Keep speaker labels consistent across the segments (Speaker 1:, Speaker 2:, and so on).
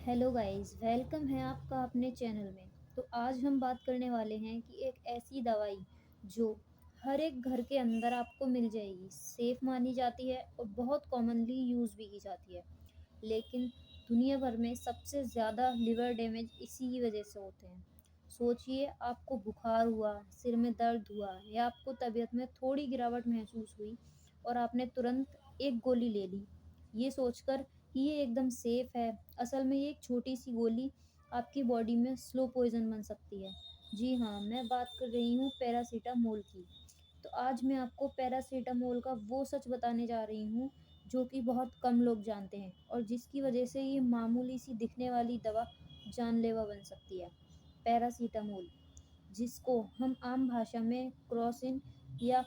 Speaker 1: Hello guys, welcome है आपका अपने चैनल में। तो आज हम बात करने वाले हैं कि एक ऐसी दवाई जो हर एक घर के अंदर आपको मिल जाएगी, सेफ मानी जाती है और बहुत कॉमनली यूज़ भी की जाती है। लेकिन दुनिया भर में सबसे ज़्यादा लिवर डैमेज इसी की वजह से होते हैं। सोचिए, आपको बुखार हुआ, सिर में दर्द हुआ या आपको तबीयत में थोड़ी गिरावट महसूस हुई और आपने तुरंत एक गोली ले ली, ये सोचकर कि ये एकदम सेफ है। असल में ये एक छोटी सी गोली आपकी बॉडी में स्लो पॉइजन बन सकती है। जी हाँ, मैं बात कर रही हूँ पैरासीटामोल की। तो आज मैं आपको पैरासीटामोल का वो सच बताने जा रही हूँ जो कि बहुत कम लोग जानते हैं और जिसकी वजह से ये मामूली सी दिखने वाली दवा जानलेवा बन सकती है। पैरासीटामोल, जिसको हम आम भाषा में क्रोसिन या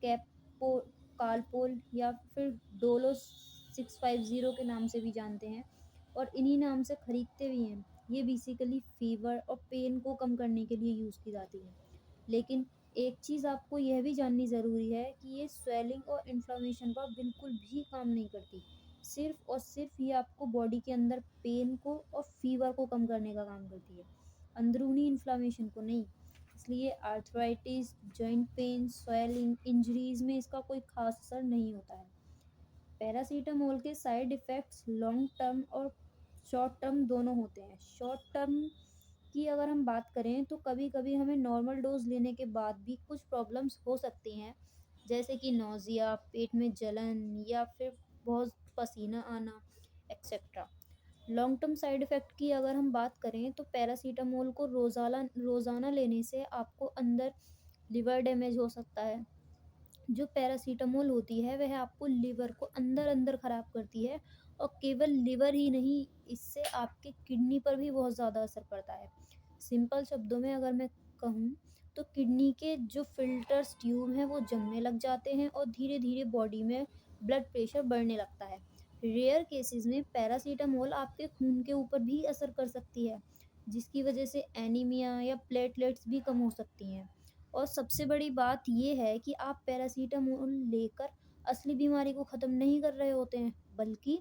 Speaker 1: कैपो कालपोल या फिर डोलो 650 के नाम से भी जानते हैं और इन्हीं नाम से खरीदते भी हैं। ये बेसिकली फीवर और पेन को कम करने के लिए यूज़ की जाती है। लेकिन एक चीज़ आपको यह भी जाननी ज़रूरी है कि ये स्वेलिंग और इन्फ्लेमेशन पर बिल्कुल भी काम नहीं करती। सिर्फ और सिर्फ ये आपको बॉडी के अंदर पेन को और फीवर को कम करने का काम करती है, अंदरूनी इन्फ्लेमेशन को नहीं। इसलिए arthritis, joint pain, swelling, injuries में इसका कोई खास असर नहीं होता है। पैरासीटामोल के साइड इफ़ेक्ट्स लॉन्ग टर्म और शॉर्ट टर्म दोनों होते हैं। शॉर्ट टर्म की अगर हम बात करें तो कभी-कभी हमें नॉर्मल डोज़ लेने के बाद भी कुछ प्रॉब्लम्स हो सकती हैं, जैसे कि नौज़िया, पेट में जलन या फिर बहुत पसीना आना etcetera. Long term side effect की अगर हम बात करें तो पैरासीटामोल को रोज़ाना लेने से आपको अंदर लिवर डैमेज हो सकता है। जो पैरासीटामोल होती है वह आपको लिवर को अंदर-अंदर ख़राब करती है और केवल लिवर ही नहीं, इससे आपके किडनी पर भी बहुत ज़्यादा असर पड़ता है। सिंपल शब्दों में अगर मैं कहूँ तो किडनी के जो फ़िल्टर्स ट्यूब हैं वो जमने लग जाते हैं और धीरे-धीरे बॉडी में ब्लड प्रेशर बढ़ने लगता है। रेयर केसेज़ में पैरासीटामोल आपके खून के ऊपर भी असर कर सकती है, जिसकी वजह से एनीमिया या प्लेटलेट्स भी कम हो सकती हैं। और सबसे बड़ी बात ये है कि आप पैरासीटामोल लेकर असली बीमारी को ख़त्म नहीं कर रहे होते हैं, बल्कि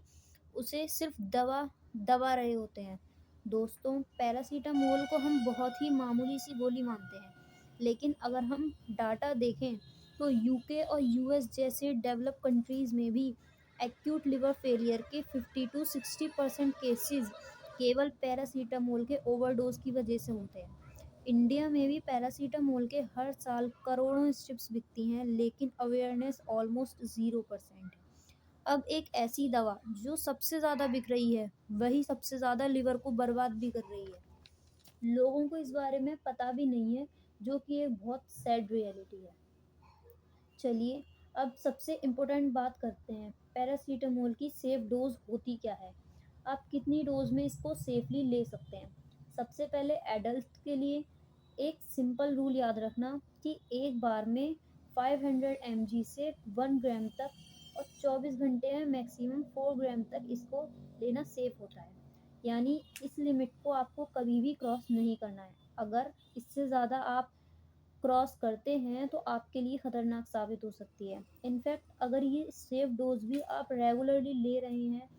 Speaker 1: उसे सिर्फ़ दबा रहे होते हैं। दोस्तों, पैरासीटामोल को हम बहुत ही मामूली सी गोली मानते हैं, लेकिन अगर हम डाटा देखें तो यूके और यूएस जैसे डेवलप कंट्रीज़ में भी एक्यूट लिवर फेलियर के 50 टू 60% केसेज़ केवल पैरासीटामोल के ओवरडोज़ की वजह से होते हैं। इंडिया में भी पैरासीटामोल के हर साल करोड़ों स्ट्रिप्स बिकती हैं, लेकिन अवेयरनेस ऑलमोस्ट 0%। अब एक ऐसी दवा जो सबसे ज़्यादा बिक रही है, वही सबसे ज़्यादा लिवर को बर्बाद भी कर रही है। लोगों को इस बारे में पता भी नहीं है, जो कि एक बहुत सैड रियलिटी है। चलिए, अब सबसे इम्पोर्टेंट बात करते हैं, पैरासीटामोल की सेफ डोज़ होती क्या है? आप कितनी डोज़ में इसको सेफ़ली ले सकते हैं? सबसे पहले एडल्ट के लिए एक सिंपल रूल याद रखना कि एक बार में 500 mg से 1 ग्राम तक और 24 घंटे में मैक्सिमम 4 ग्राम तक इसको लेना सेफ़ होता है। यानी इस लिमिट को आपको कभी भी क्रॉस नहीं करना है। अगर इससे ज़्यादा आप क्रॉस करते हैं तो आपके लिए ख़तरनाक साबित हो सकती है। इनफैक्ट अगर ये सेफ डोज़ भी आप रेगुलरली ले रहे हैं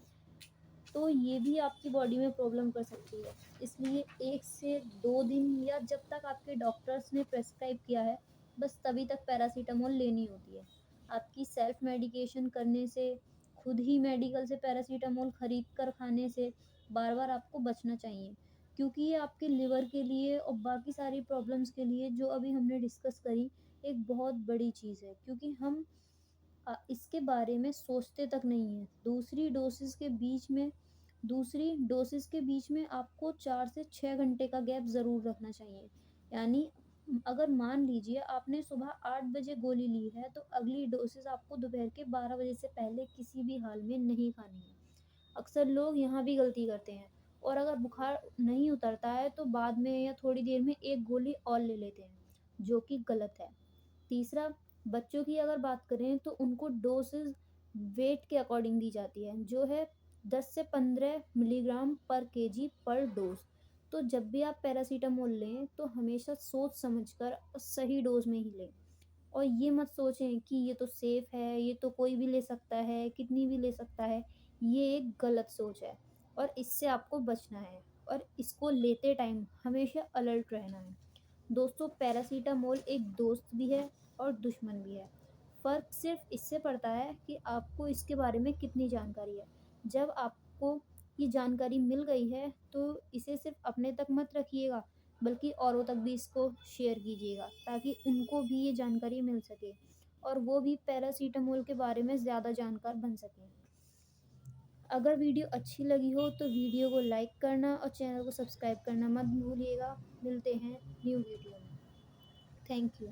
Speaker 1: तो ये भी आपकी बॉडी में प्रॉब्लम कर सकती है। इसलिए 1 से 2 दिन या जब तक आपके डॉक्टर्स ने प्रेस्क्राइब किया है, बस तभी तक पैरासीटामोल लेनी होती है। आपकी सेल्फ मेडिकेशन करने से, खुद ही मेडिकल से पैरासीटामोल खरीद कर खाने से बार-बार आपको बचना चाहिए। क्योंकि ये आपके लिवर के लिए और बाकी सारी प्रॉब्लम्स के लिए जो अभी हमने डिस्कस करी, एक बहुत बड़ी चीज़ है। क्योंकि हम इसके बारे में सोचते तक नहीं हैं। दूसरी डोसेज़ के बीच में आपको 4 से 6 घंटे का गैप ज़रूर रखना चाहिए। यानी अगर मान लीजिए आपने सुबह 8 बजे गोली ली है, तो अगली डोसेज़ आपको दोपहर के 12 बजे से पहले किसी भी हाल में नहीं खानी है। अक्सर लोग यहाँ भी गलती करते हैं और अगर बुखार नहीं उतरता है, तो बाद में या थोड़ी देर में एक गोली और ले लेते हैं, जो कि गलत है। तीसरा, बच्चों की अगर बात करें तो उनको डोसेज़ वेट के अकॉर्डिंग दी जाती है, जो है 10 से 15 मिलीग्राम पर केजी पर डोज़। तो जब भी आप पैरासीटामोल लें तो हमेशा सोच समझकर और सही डोज़ में ही लें। और ये मत सोचें कि ये तो सेफ़ है, ये तो कोई भी ले सकता है, कितनी भी ले सकता है, ये एक गलत सोच है। और इससे आपको बचना है और इसको लेते टाइम हमेशा अलर्ट रहना है। दोस्तों, पैरासीटामोल एक दोस्त भी है और दुश्मन भी है। फ़र्क सिर्फ इससे पड़ता है कि आपको इसके बारे में कितनी जानकारी है। जब आपको ये जानकारी मिल गई है तो इसे सिर्फ अपने तक मत रखिएगा, बल्कि औरों तक भी इसको शेयर कीजिएगा ताकि उनको भी ये जानकारी मिल सके और वो भी पैरासीटामोल के बारे में ज़्यादा जानकार बन सकें। अगर वीडियो अच्छी लगी हो तो वीडियो को लाइक करना और चैनल को सब्सक्राइब करना मत भूलिएगा। मिलते हैं न्यू वीडियो में। Thank you.